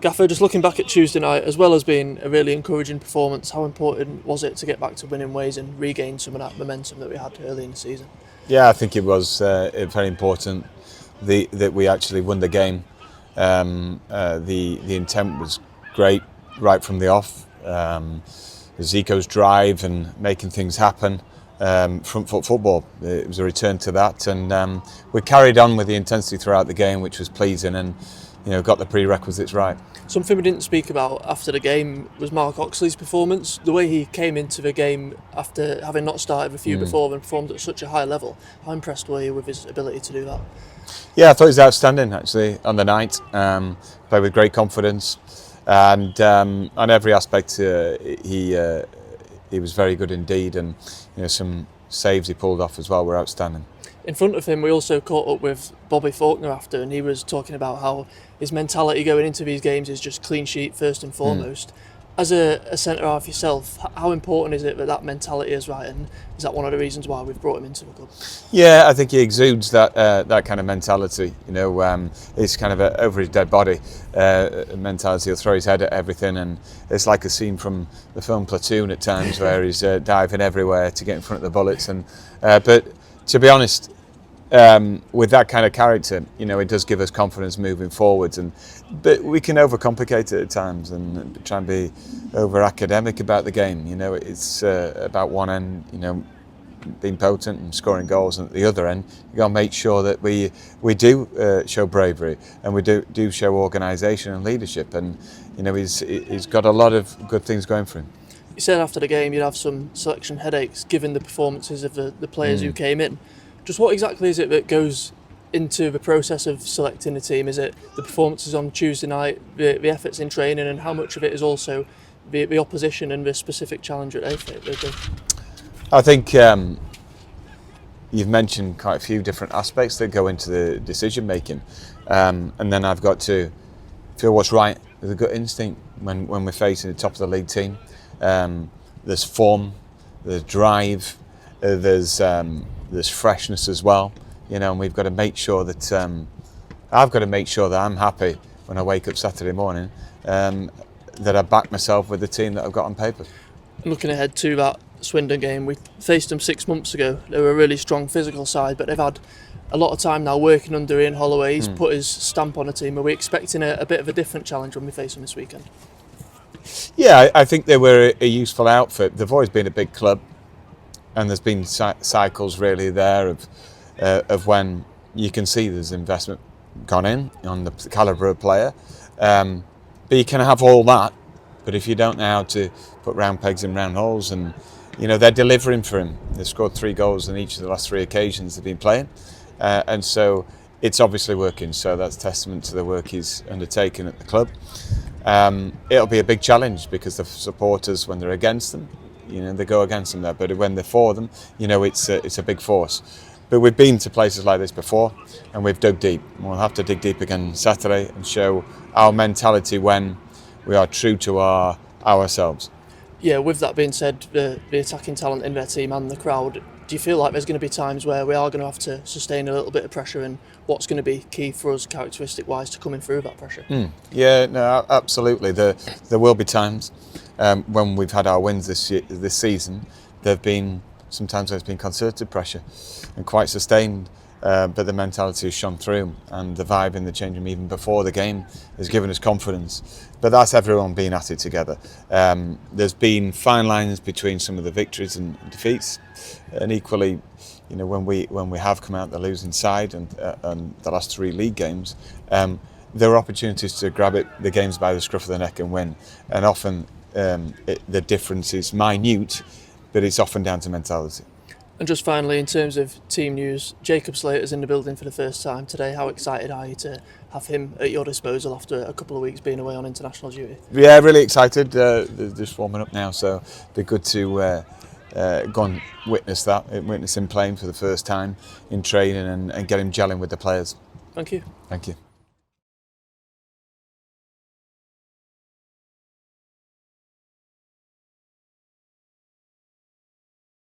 Gaffer, just looking back at Tuesday night, as well as being a really encouraging performance, how important was it to get back to winning ways and regain some of that momentum that we had early in the season? Yeah, I think it was very important that we actually won the game. The intent was great right from the off. Zico's drive and making things happen. Front foot football, it was a return to that, and we carried on with the intensity throughout the game, which was pleasing, and got the prerequisites right. Something we didn't speak about after the game was Mark Oxley's performance. The way he came into the game after having not started a few before and performed at such a high level. How impressed were you with his ability to do that? Yeah, I thought he was outstanding actually on the night. Played with great confidence, and on every aspect he was very good indeed, and some saves he pulled off as well were outstanding. In front of him, we also caught up with Bobby Faulkner after, and he was talking about how his mentality going into these games is just clean sheet first and foremost. As a centre-half yourself, how important is it that mentality is right, and is that one of the reasons why we've brought him into the club? Yeah, I think he exudes that kind of mentality. It's kind of over his dead body mentality. He'll throw his head at everything, and it's like a scene from the film Platoon at times where he's diving everywhere to get in front of the bullets. And but to be honest, with that kind of character, it does give us confidence moving forwards. But we can overcomplicate it at times and try and be over academic about the game. It's about one end, being potent and scoring goals, and at the other end, you got to make sure that we do show bravery and we do show organisation and leadership. And he's got a lot of good things going for him. You said after the game you'd have some selection headaches given the performances of the players who came in. Just what exactly is it that goes into the process of selecting the team? Is it the performances on Tuesday night, the efforts in training, and how much of it is also the opposition and the specific challenge that they face? I think you've mentioned quite a few different aspects that go into the decision making, and then I've got to feel what's right with a gut instinct when we're facing the top of the league team. There's form, there's drive, there's freshness as well, and we've got to make sure that I've got to make sure that I'm happy when I wake up Saturday morning, that I back myself with the team that I've got on paper. Looking ahead to that Swindon game, we faced them 6 months ago. They were a really strong physical side, but they've had a lot of time now working under Ian Holloway. He's put his stamp on the team. Are we expecting a bit of a different challenge when we face them this weekend? Yeah, I think they were a useful outfit. They've always been a big club, and there's been cycles really there of when you can see there's investment gone in on the calibre of player. But you can have all that, but if you don't know how to put round pegs in round holes, and they're delivering for him. They've scored 3 goals in each of the last 3 occasions they've been playing, and so it's obviously working. So that's testament to the work he's undertaken at the club. It'll be a big challenge because the supporters, when they're against them, they go against them there, but when they're for them, it's a big force. But we've been to places like this before, and we've dug deep. We'll have to dig deep again Saturday and show our mentality when we are true to ourselves. Yeah, with that being said, the attacking talent in their team and the crowd, do you feel like there's going to be times where we are going to have to sustain a little bit of pressure, and what's going to be key for us characteristic-wise to coming through that pressure? Yeah, no, absolutely. There will be times when we've had our wins this season. Sometimes there's been concerted pressure and quite sustained, but the mentality has shone through, and the vibe in the changing room even before the game has given us confidence. But that's everyone being at it together. There's been fine lines between some of the victories and defeats, and equally, when we have come out the losing side and the last 3 league games, there are opportunities to grab the games by the scruff of the neck and win. And often the difference is minute, but it's often down to mentality. And just finally, in terms of team news, Jacob Slater's in the building for the first time today. How excited are you to have him at your disposal after a couple of weeks being away on international duty? Yeah, really excited. They're just warming up now, so it'd be good to go and witness him playing for the first time in training and get him gelling with the players. Thank you. Thank you.